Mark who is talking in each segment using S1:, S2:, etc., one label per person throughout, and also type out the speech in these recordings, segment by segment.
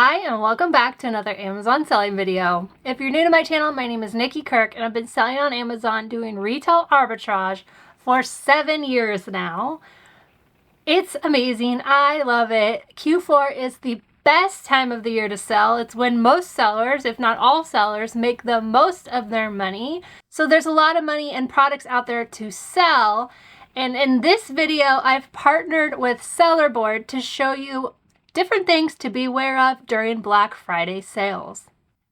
S1: Hi and welcome back to another Amazon selling video. If you're new to my channel, my name is Nikki Kirk and I've been selling on Amazon doing retail arbitrage for 7 years now. It's amazing. I love it. Q4 is the best time of the year to sell. It's when most sellers, if not all sellers, make the most of their money. So there's a lot of money and products out there to sell. And in this video, I've partnered with Sellerboard to show you different things to be aware of during Black Friday sales.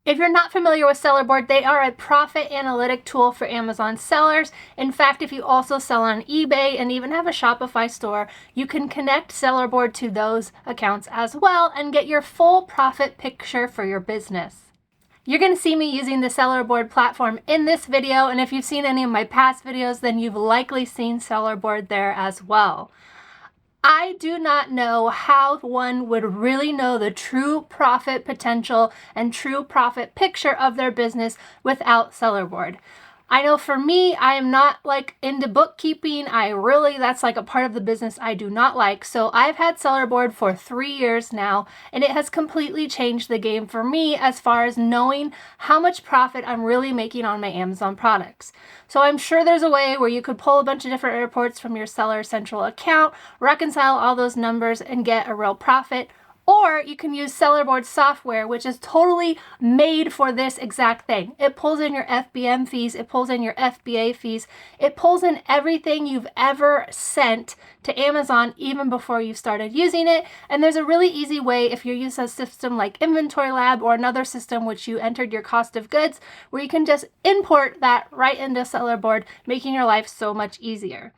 S1: If you're not familiar with Sellerboard, they are a profit analytic tool for Amazon sellers. In fact, if you also sell on eBay and even have a Shopify store, you can connect Sellerboard to those accounts as well and get your full profit picture for your business. You're going to see me using the Sellerboard platform in this video, and if you've seen any of my past videos, then you've likely seen Sellerboard there as well. I do not know how one would really know the true profit potential and true profit picture of their business without Sellerboard. I know for me, I am not into bookkeeping. That's a part of the business I do not like. So I've had Sellerboard for 3 years now, and it has completely changed the game for me as far as knowing how much profit I'm really making on my Amazon products. So I'm sure there's a way where you could pull a bunch of different reports from your Seller Central account, reconcile all those numbers, and get a real profit. Or you can use Sellerboard software, which is totally made for this exact thing. It pulls in your FBM fees, it pulls in your FBA fees, it pulls in everything you've ever sent to Amazon even before you started using it. And there's a really easy way if you use a system like Inventory Lab or another system which you entered your cost of goods, where you can just import that right into Sellerboard, making your life so much easier.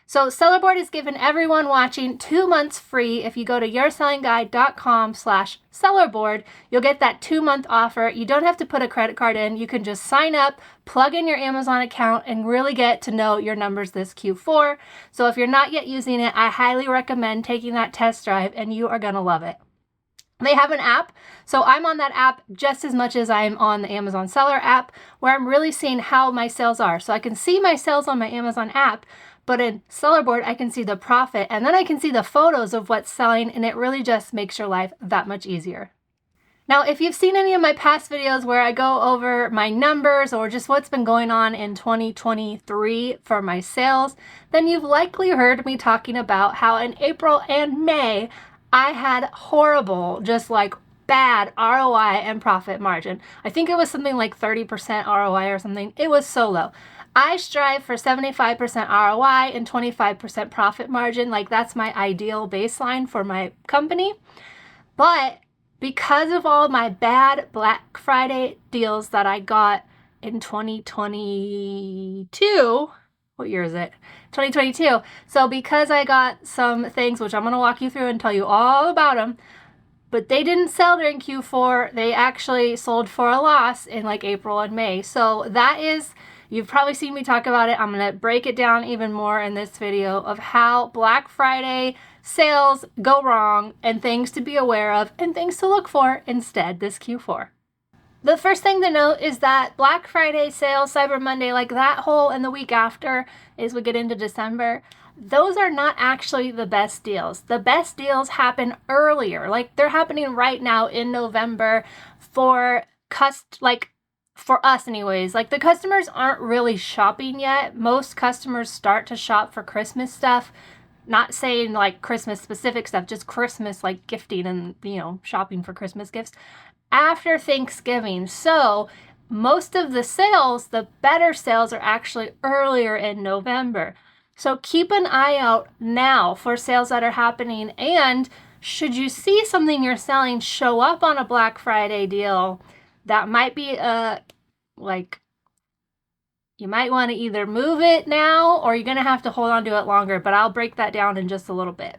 S1: So Sellerboard has given everyone watching 2 months free. If you go to yoursellingguide.com/Sellerboard, you'll get that 2-month offer. You don't have to put a credit card in. You can just sign up, plug in your Amazon account, and really get to know your numbers this Q4. So if you're not yet using it, I highly recommend taking that test drive and you are gonna love it. They have an app, so I'm on that app just as much as I'm on the Amazon Seller app, where I'm really seeing how my sales are. So I can see my sales on my Amazon app, but in Sellerboard, I can see the profit, and then I can see the photos of what's selling, and it really just makes your life that much easier. Now, if you've seen any of my past videos where I go over my numbers or just what's been going on in 2023 for my sales, then you've likely heard me talking about how in April and May, I had horrible, bad ROI and profit margin. I think it was something like 30% ROI or something. It was so low. I strive for 75% ROI and 25% profit margin. That's my ideal baseline for my company. But because of all of my bad Black Friday deals that I got in 2022, what year is it? 2022. So because I got some things, which I'm going to walk you through and tell you all about them, but they didn't sell during Q4. They actually sold for a loss in April and May. So that is... You've probably seen me talk about it. I'm going to break it down even more in this video of how Black Friday sales go wrong and things to be aware of and things to look for instead this Q4. The first thing to note is that Black Friday sales, Cyber Monday, that whole and the week after as we get into December, those are not actually the best deals. The best deals happen earlier. They're happening right now in November for for us anyways. The customers aren't really shopping yet. Most customers start to shop for Christmas stuff. Not saying Christmas specific stuff, just Christmas gifting and, shopping for Christmas gifts after Thanksgiving. So most of the sales, the better sales, are actually earlier in November. So keep an eye out now for sales that are happening. And should you see something you're selling show up on a Black Friday deal, that might be you might want to either move it now or you're going to have to hold on to it longer, but I'll break that down in just a little bit.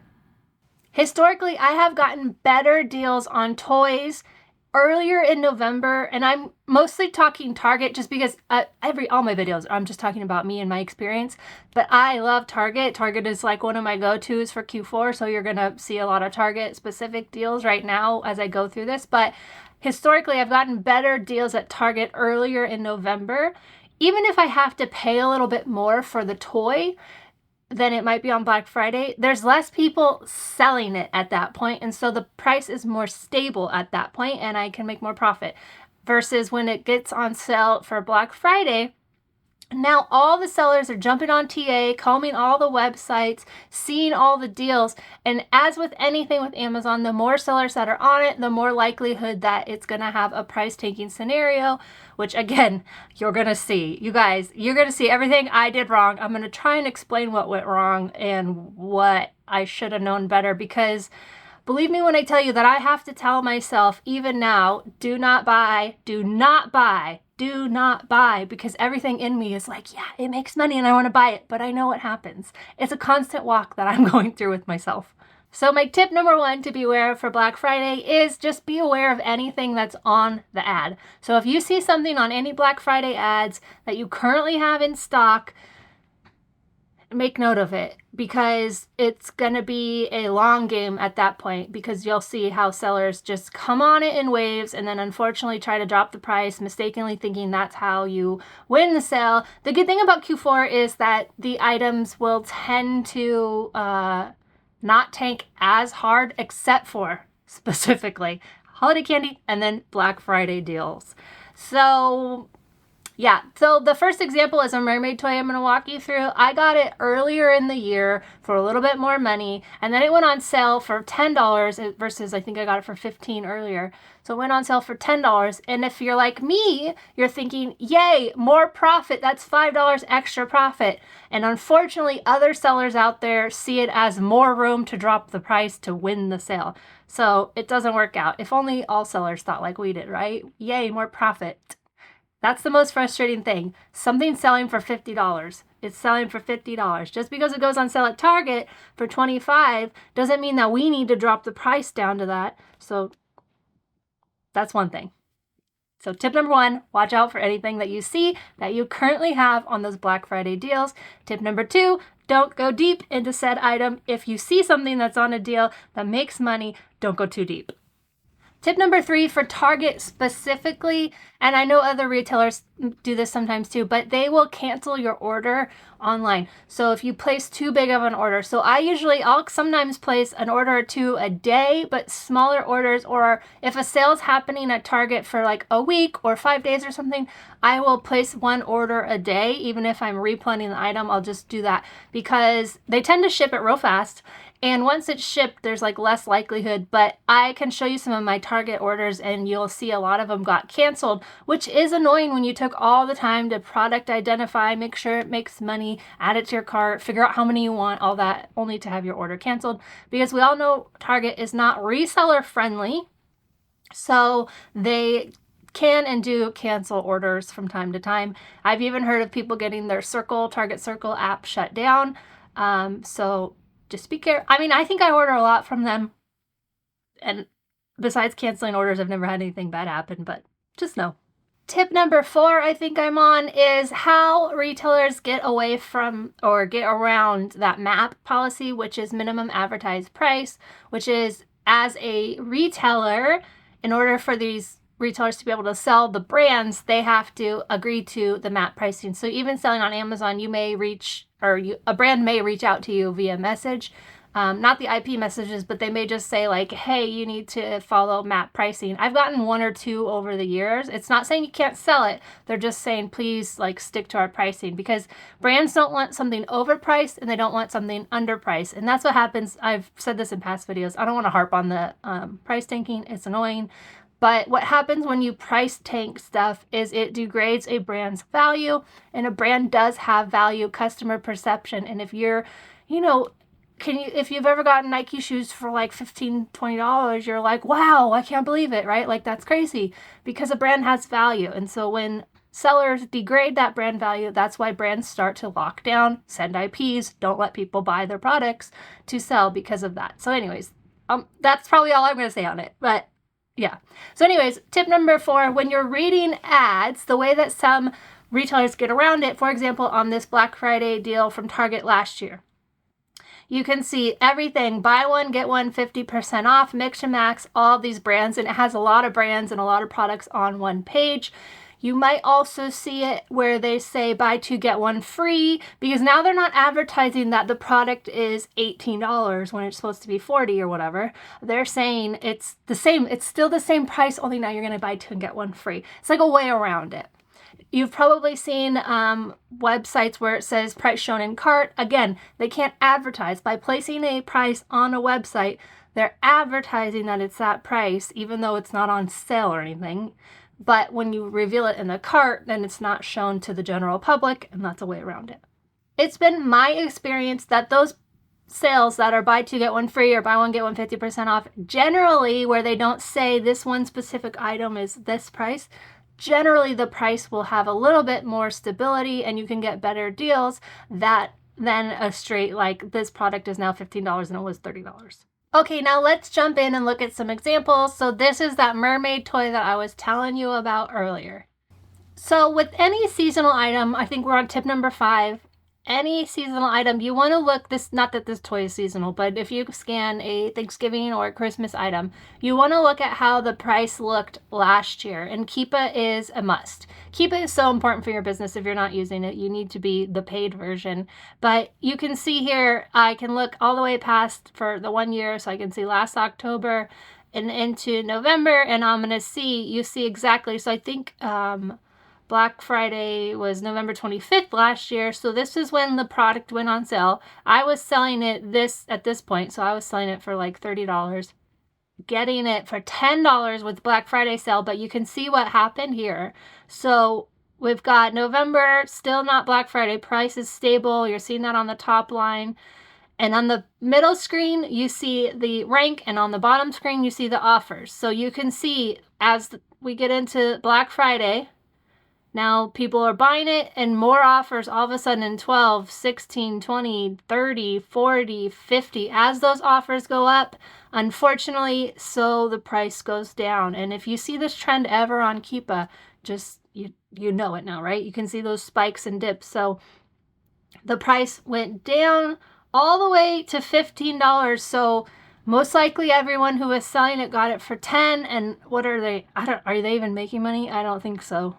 S1: Historically, I have gotten better deals on toys earlier in November, and I'm mostly talking Target just because all my videos, I'm just talking about me and my experience, but I love Target. Target is one of my go-tos for Q4, so you're going to see a lot of Target specific deals right now as I go through this, but historically, I've gotten better deals at Target earlier in November. Even if I have to pay a little bit more for the toy, than it might be on Black Friday, there's less people selling it at that point, and so the price is more stable at that point, and I can make more profit. Versus when it gets on sale for Black Friday, now all the sellers are jumping on TA, combing all the websites, seeing all the deals. And as with anything with Amazon, the more sellers that are on it, the more likelihood that it's going to have a price taking scenario, which again, you're going to see. You guys, you're going to see everything I did wrong. I'm going to try and explain what went wrong and what I should have known better, because believe me when I tell you that I have to tell myself even now, do not buy, do not buy, do not buy, because everything in me is like, yeah, it makes money and I want to buy it, but I know what happens. It's a constant walk that I'm going through with myself. So my tip number 1 to be aware of for Black Friday is just be aware of anything that's on the ad. So if you see something on any Black Friday ads that you currently have in stock, make note of it, because it's going to be a long game at that point, because you'll see how sellers just come on it in waves and then unfortunately try to drop the price, mistakenly thinking that's how you win the sale. The good thing about Q4 is that the items will tend to not tank as hard, except for specifically holiday candy and then Black Friday deals. So yeah, so the first example is a mermaid toy I'm going to walk you through. I got it earlier in the year for a little bit more money, and then it went on sale for $10 versus I think I got it for $15 earlier. So it went on sale for $10, and if you're like me, you're thinking, yay, more profit, that's $5 extra profit. And unfortunately, other sellers out there see it as more room to drop the price to win the sale. So it doesn't work out. If only all sellers thought like we did, right? Yay, more profit. That's the most frustrating thing. Something's selling for $50. It's selling for $50. Just because it goes on sale at Target for $25 doesn't mean that we need to drop the price down to that. So that's one thing. So tip number 1, watch out for anything that you see that you currently have on those Black Friday deals. Tip number 2, don't go deep into said item. If you see something that's on a deal that makes money, don't go too deep. Tip number 3 for Target specifically, and I know other retailers do this sometimes too, but they will cancel your order online. So if you place too big of an order, so I'll sometimes place an order or 2 a day, but smaller orders, or if a sale's happening at Target for like a week or 5 days or something, I will place 1 order a day. Even if I'm replanning the item, I'll just do that, because they tend to ship it real fast. And once it's shipped, there's like less likelihood, but I can show you some of my Target orders and you'll see a lot of them got canceled, which is annoying when you took all the time to product identify, make sure it makes money, add it to your cart, figure out how many you want, all that, only to have your order canceled. Because we all know Target is not reseller friendly, so they can and do cancel orders from time to time. I've even heard of people getting their Target Circle app shut down. So just be careful. I mean, I think I order a lot from them, and besides canceling orders, I've never had anything bad happen, but just know. Tip number 4 I think I'm on is how retailers get away from or get around that MAP policy, which is minimum advertised price, which is, as a retailer, in order for these retailers to be able to sell the brands, they have to agree to the MAP pricing. So even selling on Amazon, a brand may reach out to you via message, not the IP messages, but they may just say like, hey, you need to follow MAP pricing. I've gotten 1 or 2 over the years. It's not saying you can't sell it. They're just saying, please like stick to our pricing, because brands don't want something overpriced and they don't want something underpriced. And that's what happens. I've said this in past videos. I don't want to harp on the price tanking. It's annoying. But what happens when you price tank stuff is it degrades a brand's value, and a brand does have value, customer perception. And if you're, if you've ever gotten Nike shoes for like $15, $20, you're like, wow, I can't believe it, right? Like that's crazy, because a brand has value. And so when sellers degrade that brand value, that's why brands start to lock down, send IPs, don't let people buy their products to sell because of that. So anyways, that's probably all I'm going to say on it, but yeah. So anyways, tip number 4, when you're reading ads, the way that some retailers get around it, for example, on this Black Friday deal from Target last year, you can see everything, buy one, get one, 50% off, mix and max, all these brands, and it has a lot of brands and a lot of products on one page. You might also see it where they say buy two, get one free, because now they're not advertising that the product is $18 when it's supposed to be $40 or whatever. They're saying it's the same, it's still the same price, only now you're going to buy two and get one free. It's like a way around it. You've probably seen websites where it says price shown in cart. Again, they can't advertise. By placing a price on a website, they're advertising that it's that price, even though it's not on sale or anything. But when you reveal it in the cart, then it's not shown to the general public, and that's a way around it. It's been my experience that those sales that are buy two, get one free, or buy one, get one 50% off, generally where they don't say this one specific item is this price, generally the price will have a little bit more stability and you can get better deals than a straight like this product is now $15 and it was $30. Okay, now let's jump in and look at some examples. So this is that mermaid toy that I was telling you about earlier. So with any seasonal item, I think we're on tip number 5. Any seasonal item, you want to look this, not that this toy is seasonal, but if you scan a Thanksgiving or a Christmas item, you want to look at how the price looked last year, and Keepa is a must. Keepa is so important for your business. If you're not using it, you need to be the paid version. But you can see here, I can look all the way past for the 1 year, so I can see last October and into November, and I'm going to see, you see exactly, so I think Black Friday was November 25th last year, so this is when the product went on sale. I was selling it at this point, so I was selling it for like $30, getting it for $10 with Black Friday sale, but you can see what happened here. So we've got November, still not Black Friday, price is stable. You're seeing that on the top line. And on the middle screen, you see the rank, and on the bottom screen, you see the offers. So you can see as we get into Black Friday, now people are buying it and more offers all of a sudden in 12, 16, 20, 30, 40, 50. As those offers go up, unfortunately, so the price goes down. And if you see this trend ever on Keepa, just you know it now, right? You can see those spikes and dips. So the price went down all the way to $15. So most likely everyone who was selling it got it for $10. And what are they? Are they even making money? I don't think so.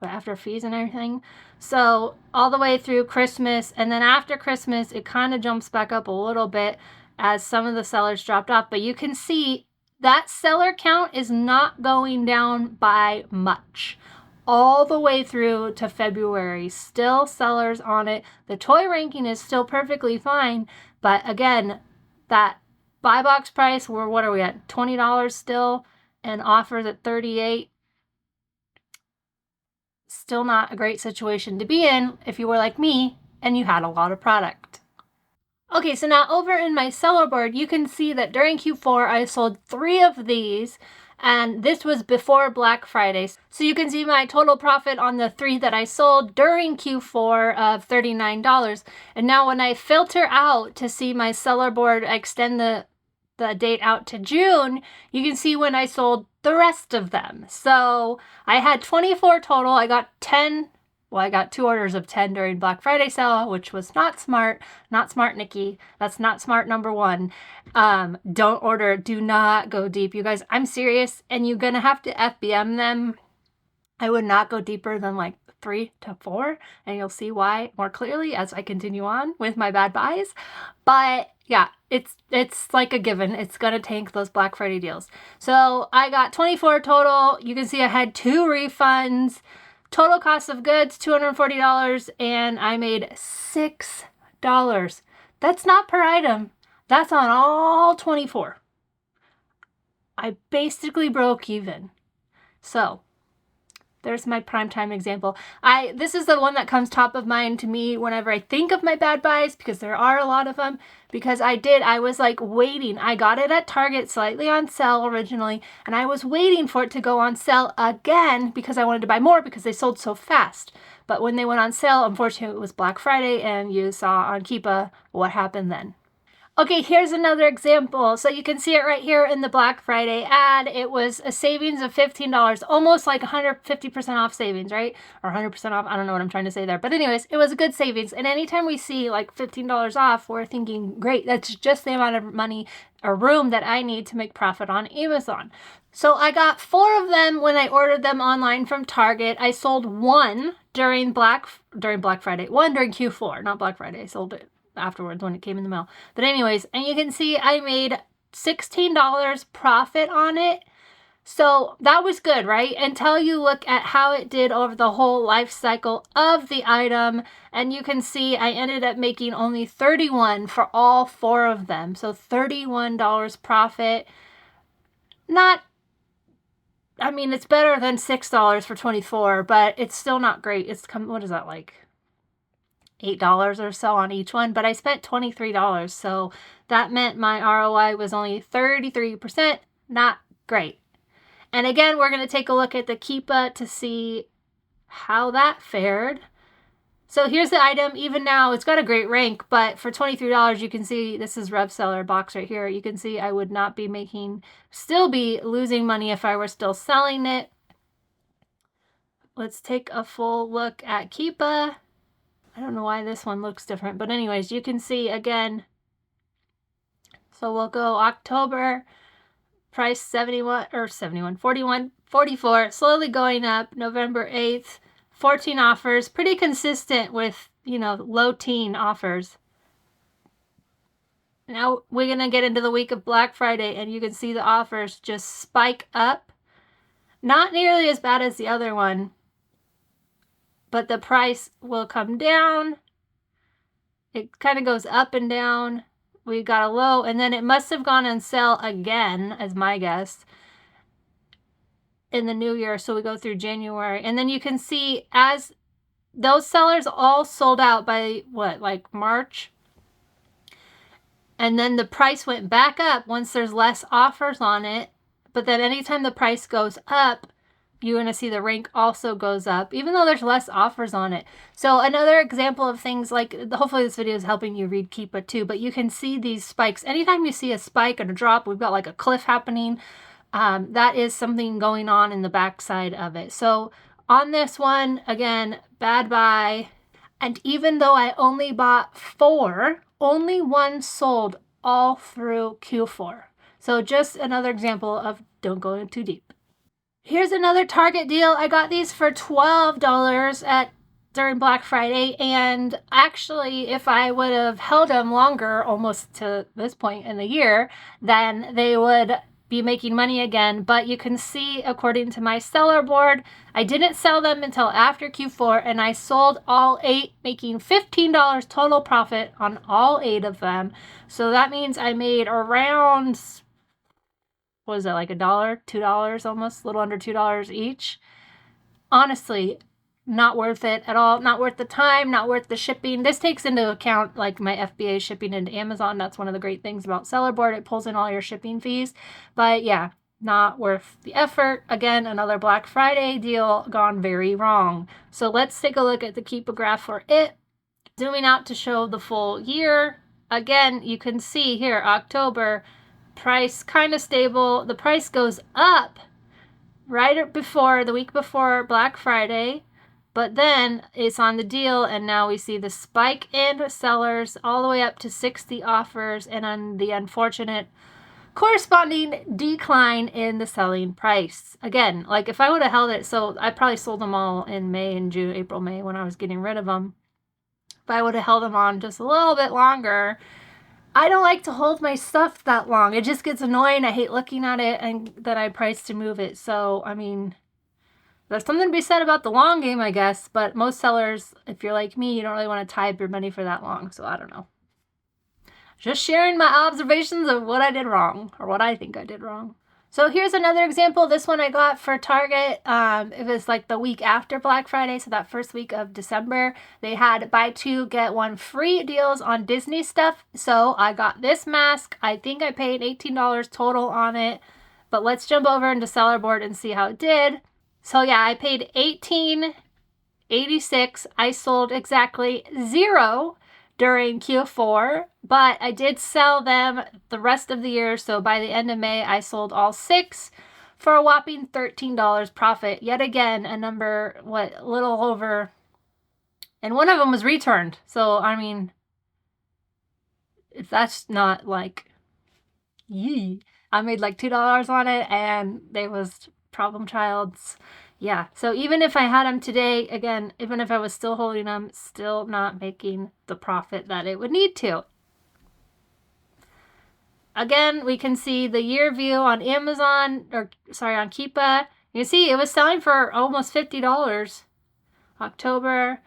S1: But after fees and everything. So all the way through Christmas, and then after Christmas, it kind of jumps back up a little bit as some of the sellers dropped off. But you can see that seller count is not going down by much. All the way through to February, still sellers on it. The toy ranking is still perfectly fine. But again, that buy box price, what are we at? $20 still, and offers at $38. Still not a great situation to be in if you were like me and you had a lot of product. Okay, so now over in my seller board, you can see that during Q4, I sold 3 of these, and this was before Black Friday. So you can see my total profit on the 3 that I sold during Q4 of $39. And now when I filter out to see my seller board, I extend the date out to June, you can see when I sold the rest of them. So I had 24 total. I got 10. Well, I got 2 orders of 10 during Black Friday sale, which was not smart. Not smart, Nikki. That's not smart number 1. Don't order. Do not go deep. You guys, I'm serious. And you're going to have to FBM them. I would not go deeper than like 3 to 4. And you'll see why more clearly as I continue on with my bad buys. But yeah, it's like a given. It's going to tank those Black Friday deals. So I got 24 total. You can see I had 2 refunds. Total cost of goods, $240, and I made $6. That's not per item. That's on all 24. I basically broke even. So there's my primetime example. This is the one that comes top of mind to me whenever I think of my bad buys, because there are a lot of them. Because I was like waiting. I got it at Target slightly on sale originally, and I was waiting for it to go on sale again because I wanted to buy more because they sold so fast. But when they went on sale, unfortunately, it was Black Friday, and you saw on Keepa what happened then. Okay, here's another example. So you can see it right here in the Black Friday ad. It was a savings of $15, almost like 150% off savings, right? Or 100% off. I don't know what I'm trying to say there. But anyways, it was a good savings. And anytime we see like $15 off, we're thinking, great, that's just the amount of money or room that I need to make profit on Amazon. So I got 4 of them when I ordered them online from Target. I sold 1 during Black Friday, 1 during Q4, not Black Friday. I sold it afterwards when it came in the mail. But anyways, and you can see I made $16 profit on it. So that was good, right? Until you look at how it did over the whole life cycle of the item. And you can see I ended up making only $31 for all 4 of them. So $31 profit. Not, I mean, it's better than $6 for 24, but it's still not great. It's, what is that, like $8 or so on each one, but I spent $23, so that meant my ROI was only 33%, not great. And again, we're going to take a look at the Keepa to see how that fared. So here's the item. Even now, it's got a great rank, but for $23, you can see, this is Rev Seller box right here. You can see I would not be still be losing money if I were still selling it. Let's take a full look at Keepa. I don't know why this one looks different, but anyways, you can see again. So we'll go October, price 41, 44, slowly going up. November 8th, 14 offers, pretty consistent with, low teen offers. Now we're going to get into the week of Black Friday, and you can see the offers just spike up. Not nearly as bad as the other one, but the price will come down. It kind of goes up and down. We got a low, and then it must have gone on sale again, as my guess, in the new year. So we go through January. And then you can see as those sellers all sold out by like March. And then the price went back up once there's less offers on it. But then anytime the price goes up, you're going to see the rank also goes up, even though there's less offers on it. So another example of things like, hopefully this video is helping you read Keepa too, but you can see these spikes. Anytime you see a spike and a drop, we've got like a cliff happening. That is something going on in the backside of it. So on this one, again, bad buy. And even though I only bought 4, only 1 sold all through Q4. So just another example of don't go in too deep. Here's another Target deal. I got these for $12 during Black Friday, and actually if I would have held them longer, almost to this point in the year, then they would be making money again. But you can see, according to my seller board, I didn't sell them until after Q4, and I sold all 8, making $15 total profit on all 8 of them. So that means I made around, what is that, like $1, $2 almost, a little under $2 each. Honestly, not worth it at all. Not worth the time, not worth the shipping. This takes into account like my FBA shipping into Amazon. That's one of the great things about Seller Board. It pulls in all your shipping fees. But yeah, not worth the effort. Again, another Black Friday deal gone very wrong. So let's take a look at the Keepa graph for it. Zooming out to show the full year. Again, you can see here, October, price kind of stable. The price goes up right before, the week before Black Friday, but then it's on the deal, and now we see the spike in sellers all the way up to 60 offers, and on the unfortunate corresponding decline in the selling price. Again, like if I would have held it, so I probably sold them all in May and June, April, May, when I was getting rid of them. If I would have held them on just a little bit longer, I don't like to hold my stuff that long. It just gets annoying. I hate looking at it and that I priced to move it. So, I mean, there's something to be said about the long game, I guess. But most sellers, if you're like me, you don't really want to tie up your money for that long. So, I don't know. Just sharing my observations of what I did wrong, or what I think I did wrong. So here's another example. This one I got for Target. It was like the week after Black Friday, so that first week of December. They had buy 2, get 1 free deals on Disney stuff. So I got this mask. I think I paid $18 total on it. But let's jump over into Seller Board and see how it did. So yeah, I paid $18.86. I sold exactly 0 during Q4, but I did sell them the rest of the year. So by the end of May, I sold all 6 for a whopping $13 profit. Yet again, a number, a little over, and one of them was returned. So, I mean, if that's not like, yee. I made like $2 on it, and they was problem childs. Yeah, so even if I had them today, again, even if I was still holding them, still not making the profit that it would need to. Again, we can see the year view on Amazon, or sorry, on Keepa. You can see it was selling for almost $50. October,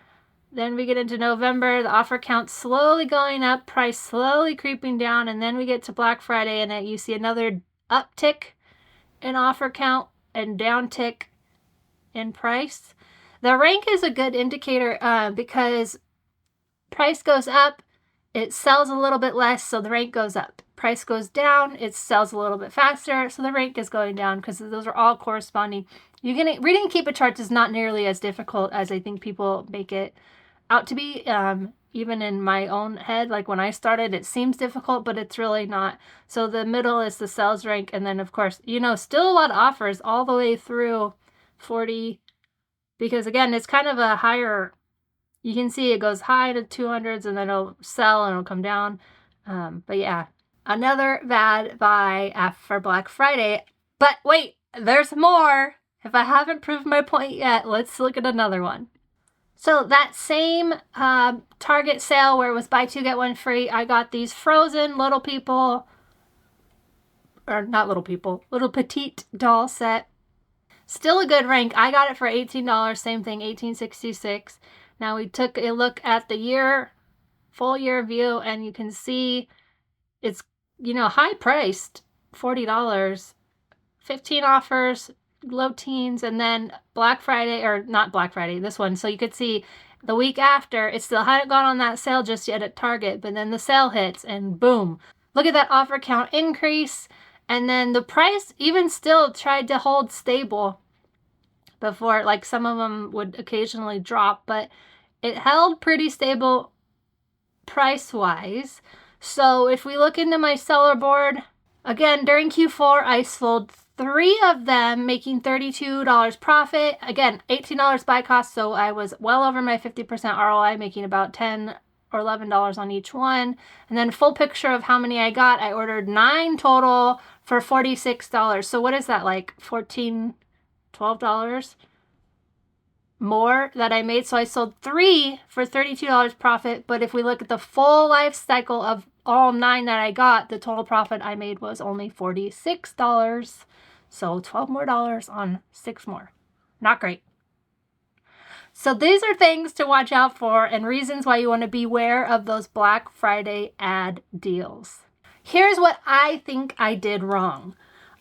S1: then we get into November, the offer count slowly going up, price slowly creeping down, and then we get to Black Friday, and you see another uptick in offer count and downtick in price. The rank is a good indicator because price goes up, it sells a little bit less, so the rank goes up. Price goes down, it sells a little bit faster, so the rank is going down, because those are all corresponding. Reading Keepa charts is not nearly as difficult as I think people make it out to be. Even in my own head, like when I started, it seems difficult, but it's really not. So the middle is the sales rank, and then of course, still a lot of offers all the way through 40, because again, it's kind of a higher, you can see it goes high to 200s, and then it'll sell and it'll come down. But yeah, another bad buy for Black Friday. But wait, there's more. If I haven't proved my point yet, let's look at another one. So that same Target sale where it was buy 2 get 1 free, I got these frozen little people, or not little people, little petite doll set. Still a good rank. I got it for $18, same thing, $18.66. Now we took a look at the full year view, and you can see it's, high priced, $40, 15 offers, low teens, and then Black Friday, or not Black Friday, this one. So you could see the week after, it still hadn't gone on that sale just yet at Target, but then the sale hits and boom. Look at that offer count increase. And then the price even still tried to hold stable before, like some of them would occasionally drop, but it held pretty stable price-wise. So if we look into my seller board, again, during Q4, I sold 3 of them, making $32 profit. Again, $18 buy cost, so I was well over my 50% ROI, making about $10 or $11 on each one. And then full picture of how many I got. I ordered 9 total for $46. So what is that, like $14, $12 more that I made? So I sold 3 for $32 profit. But if we look at the full life cycle of all 9 that I got, the total profit I made was only $46. So $12 more on 6 more. Not great. So these are things to watch out for and reasons why you want to beware of those Black Friday ad deals. Here's what I think I did wrong.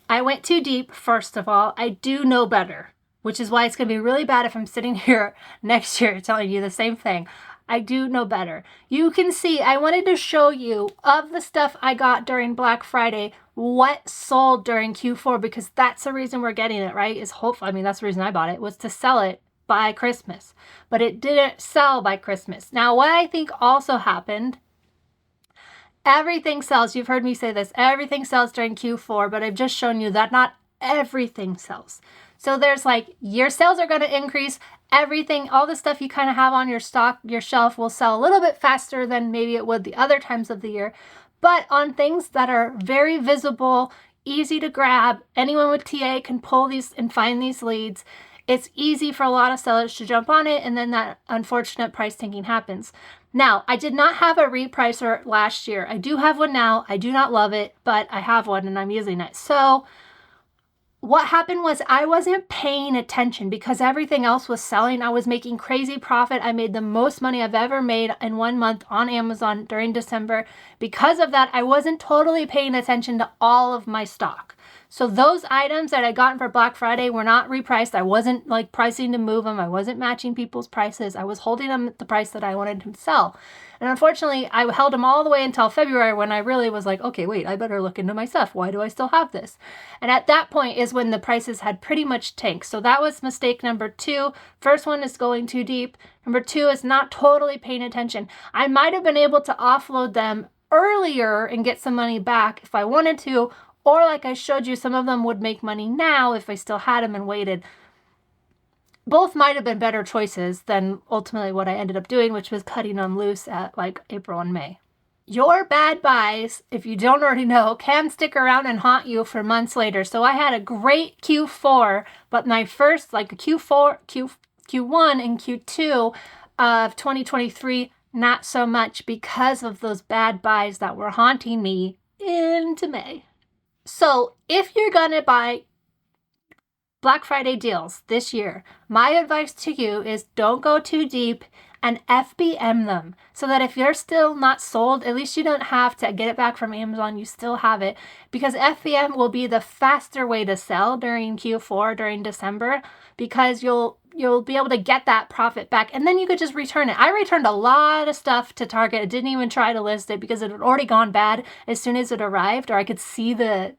S1: I went too deep, first of all. I do know better, which is why it's going to be really bad if I'm sitting here next year telling you the same thing. I do know better. You can see, I wanted to show you of the stuff I got during Black Friday, what sold during Q4, because that's the reason we're getting it, right? That's the reason I bought it, was to sell it by Christmas. But it didn't sell by Christmas. Now, what I think also happened, everything sells. You've heard me say this. Everything sells during Q4, but I've just shown you that not everything sells. So there's like, your sales are going to increase. Everything, all the stuff you kind of have on your shelf will sell a little bit faster than maybe it would the other times of the year. But on things that are very visible, easy to grab, anyone with TA can pull these and find these leads. It's easy for a lot of sellers to jump on it, and then that unfortunate price tanking happens. Now, I did not have a repricer last year. I do have one now. I do not love it, but I have one and I'm using it. So what happened was I wasn't paying attention because everything else was selling. I was making crazy profit. I made the most money I've ever made in 1 month on Amazon during December. Because of that, I wasn't totally paying attention to all of my stock. So those items that I gotten for Black Friday were not repriced. I wasn't like pricing to move them. I wasn't matching people's prices. I was holding them at the price that I wanted to sell. And unfortunately, I held them all the way until February when I really was like, okay, wait, I better look into my stuff. Why do I still have this? And at that point is when the prices had pretty much tanked. So that was mistake number 2. First one is going too deep. Number 2 is not totally paying attention. I might have been able to offload them earlier and get some money back if I wanted to, or like I showed you, some of them would make money now if I still had them and waited. Both might have been better choices than ultimately what I ended up doing, which was cutting them loose at like April and May. Your bad buys, if you don't already know, can stick around and haunt you for months later. So I had a great Q4, but my first like Q1 and Q2 of 2023, not so much because of those bad buys that were haunting me into May. So if you're gonna buy Black Friday deals this year, my advice to you is don't go too deep and FBM them so that if you're still not sold, at least you don't have to get it back from Amazon. You still have it, because FBM will be the faster way to sell during Q4, during December, because you'll be able to get that profit back, and then you could just return it. I returned a lot of stuff to Target. I didn't even try to list it because it had already gone bad as soon as it arrived, or I could see the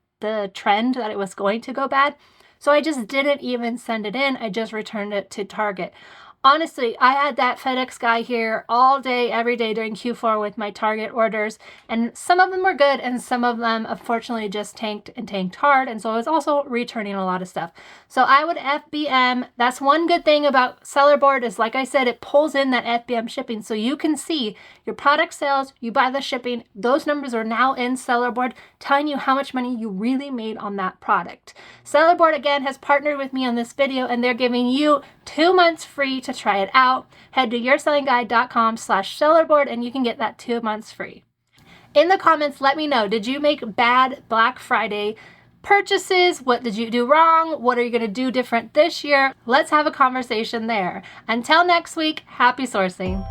S1: trend that it was going to go bad. So I just didn't even send it in. I just returned it to Target. Honestly, I had that FedEx guy here all day, every day during Q4 with my Target orders, and some of them were good, and some of them, unfortunately, just tanked and tanked hard, and so I was also returning a lot of stuff. So I would FBM. That's one good thing about Seller Board is, like I said, it pulls in that FBM shipping, so you can see your product sales, you buy the shipping, those numbers are now in Seller Board, telling you how much money you really made on that product. Seller Board, again, has partnered with me on this video, and they're giving you 2 months free to try it out. Head to yoursellingguide.com/sellerboard and you can get that 2 months free. In the comments, let me know, did you make bad Black Friday purchases? What did you do wrong? What are you going to do different this year? Let's have a conversation there. Until next week, happy sourcing.